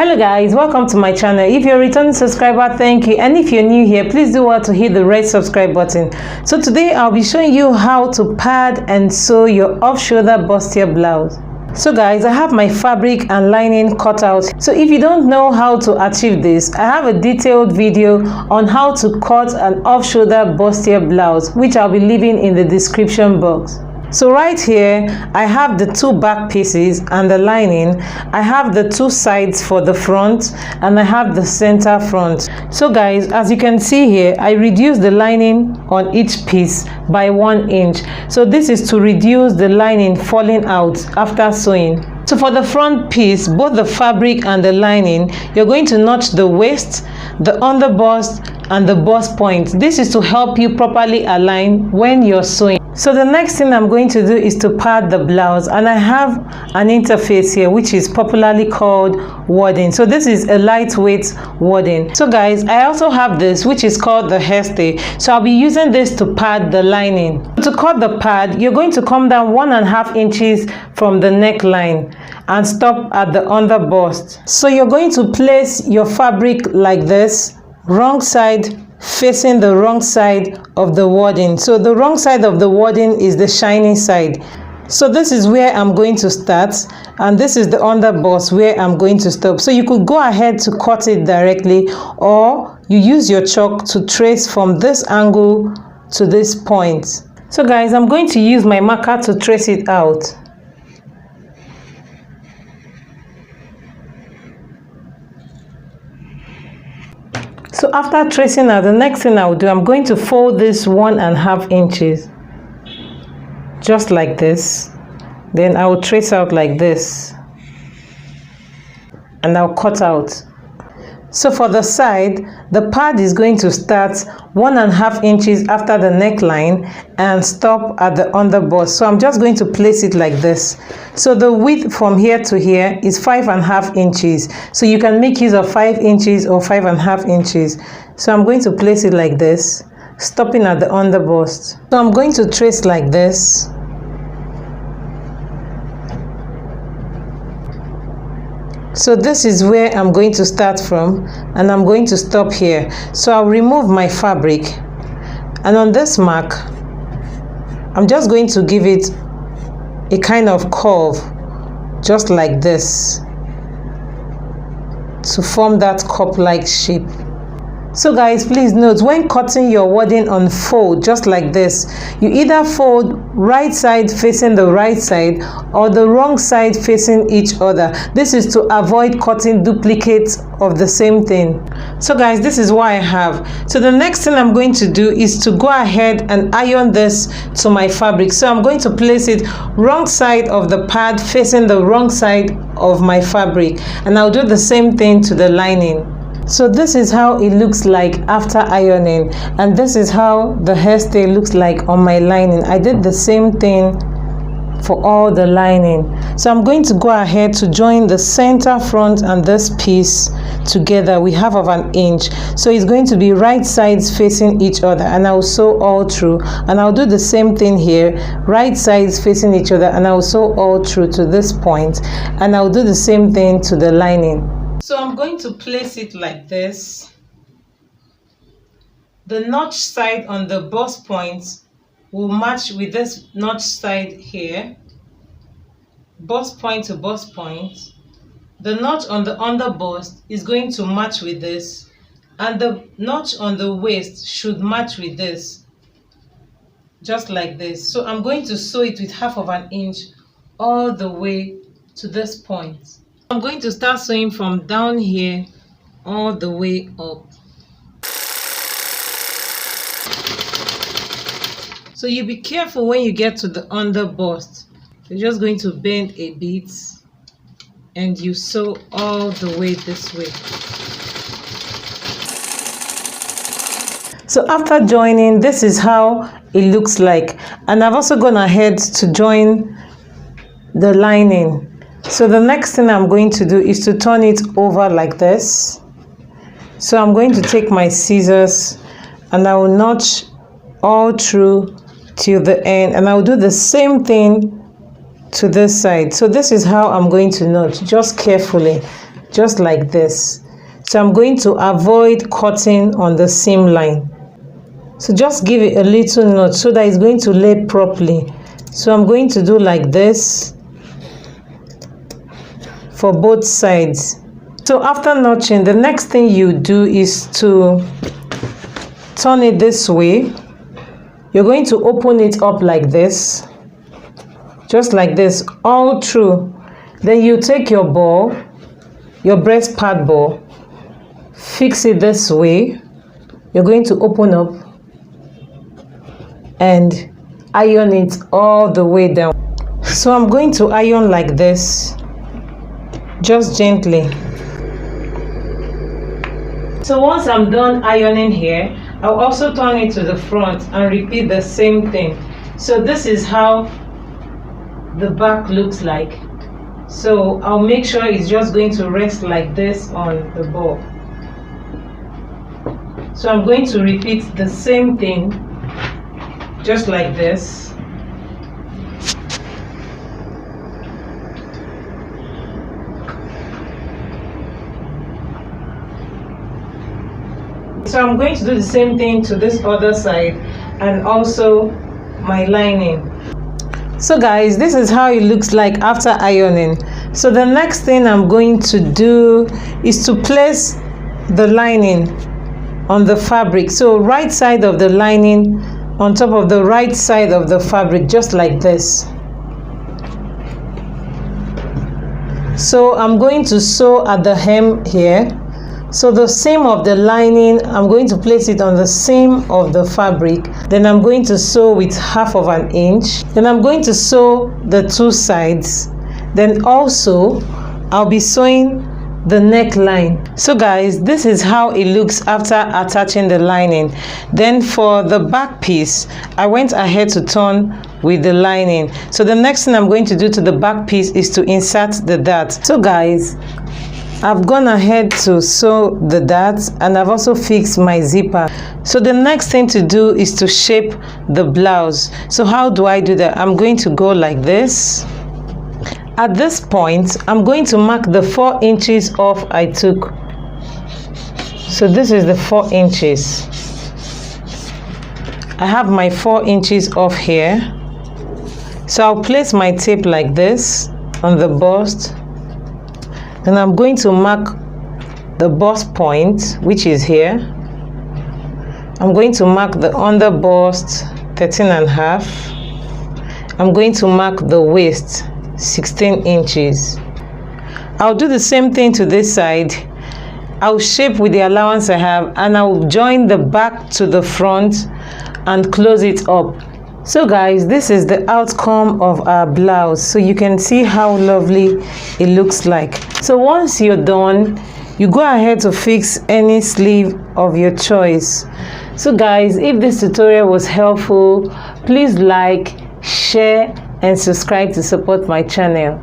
Hello guys, welcome to my channel. If you're a returning subscriber, thank you, and if you're new here, please do well to hit the red subscribe button. So today I'll be showing you how to pad and sew your off-shoulder bustier blouse. So guys, I have my fabric and lining cut out. So if you don't know how to achieve this, I have a detailed video on how to cut an off-shoulder bustier blouse, which I'll be leaving in the description box. So right here, I have the two back pieces and the lining. I have the two sides for the front and I have the center front. So guys, as you can see here, I reduced the lining on each piece by 1 inch. So this is to reduce the lining falling out after sewing. So for the front piece, both the fabric and the lining, you're going to notch the waist, the underbust, and the bust point. This is to help you properly align when you're sewing. So the next thing I'm going to do is to pad the blouse, and I have an interface here which is popularly called wadding. So this is a lightweight wadding. So guys, I also have this which is called the hairstay. So I'll be using this to pad the lining. To cut the pad, you're going to come down 1.5 inches from the neckline and stop at the underbust. So you're going to place your fabric like this, wrong side facing the wrong side of the wadding. So the wrong side of the wadding is the shiny side. So this is where I'm going to start, and this is the underbust where I'm going to stop. So you could go ahead to cut it directly, or you use your chalk to trace from this angle to this point. So guys, I'm going to use my marker to trace it out. So after tracing out, the next thing I'll do, I'm going to fold this 1.5 inches, just like this. Then I will trace out like this, and I'll cut out. So for the side, the pad is going to start 1.5 inches after the neckline and stop at the underbust. So I'm just going to place it like this. So the width from here to here is 5.5 inches. So you can make use of 5 inches or 5.5 inches. So I'm going to place it like this, stopping at the underbust. So I'm going to trace like this. So this is where I'm going to start from, and I'm going to stop here. So I'll remove my fabric, and on this mark, I'm just going to give it a kind of curve, just like this, to form that cup-like shape. So guys, please note, when cutting your wadding on fold, just like this, you either fold right side facing the right side or the wrong side facing each other. This is to avoid cutting duplicates of the same thing. So guys, this is what I have. So the next thing I'm going to do is to go ahead and iron this to my fabric. So I'm going to place it wrong side of the pad facing the wrong side of my fabric, and I'll do the same thing to the lining. So this is how it looks like after ironing, and this is how the hairstay looks like on my lining. I did the same thing for all the lining. So I'm going to go ahead to join the center front and this piece together. We have of 1 inch, so it's going to be right sides facing each other, and I'll sew all through. And I'll do the same thing here, right sides facing each other, and I'll sew all through to this point, and I'll do the same thing to the lining. So I'm going to place it like this. The notch side on the bust point will match with this notch side here. Bust point to bust point. The notch on the underbust is going to match with this, and the notch on the waist should match with this, just like this. So I'm going to sew it with half of 1 inch all the way to this point. I'm going to start sewing from down here all the way up. So you be careful when you get to the underbust. You're just going to bend a bit, and you sew all the way this way. So after joining, this is how it looks like, and I've also gone ahead to join the lining. So the next thing I'm going to do is to turn it over like this. So I'm going to take my scissors, and I will notch all through till the end, and I will do the same thing to this side. So this is how I'm going to notch, just carefully, just like this. So I'm going to avoid cutting on the seam line. So just give it a little notch so that it's going to lay properly. So I'm going to do like this for both sides. So after notching, the next thing you do is to turn it this way. You're going to open it up like this, just like this, all through. Then you take your ball, your breast pad ball, fix it this way. You're going to open up and iron it all the way down. So I'm going to iron like this, just gently. So once I'm done ironing here, I'll also turn it to the front and repeat the same thing. So this is how the back looks like. So I'll make sure it's just going to rest like this on the ball. So I'm going to repeat the same thing, just like this. So I'm going to do the same thing to this other side and also my lining. So guys, this is how it looks like after ironing. So the next thing I'm going to do is to place the lining on the fabric. So right side of the lining on top of the right side of the fabric, just like this. So I'm going to sew at the hem here. So the seam of the lining, I'm going to place it on the seam of the fabric. Then I'm going to sew with 1/2 of an inch. Then I'm going to sew the two sides. Then also, I'll be sewing the neckline. So guys, this is how it looks after attaching the lining. Then for the back piece, I went ahead to turn with the lining. So the next thing I'm going to do to the back piece is to insert the dart. So guys, I've gone ahead to sew the darts and I've also fixed my zipper. So the next thing to do is to shape the blouse. So how do I do that? I'm going to go like this. At this point, I'm going to mark the 4 inches off I took. So this is the 4 inches. I have my 4 inches off here. So I'll place my tape like this on the bust. And I'm going to mark the bust point, which is here. I'm going to mark the under bust 13.5. I'm going to mark the waist 16 inches. I'll do the same thing to this side. I'll shape with the allowance I have and I'll join the back to the front and close it up. So guys, this is the outcome of our blouse. So you can see how lovely it looks like. So once you're done, you go ahead to fix any sleeve of your choice. So guys, if this tutorial was helpful, please like, share and subscribe to support my channel.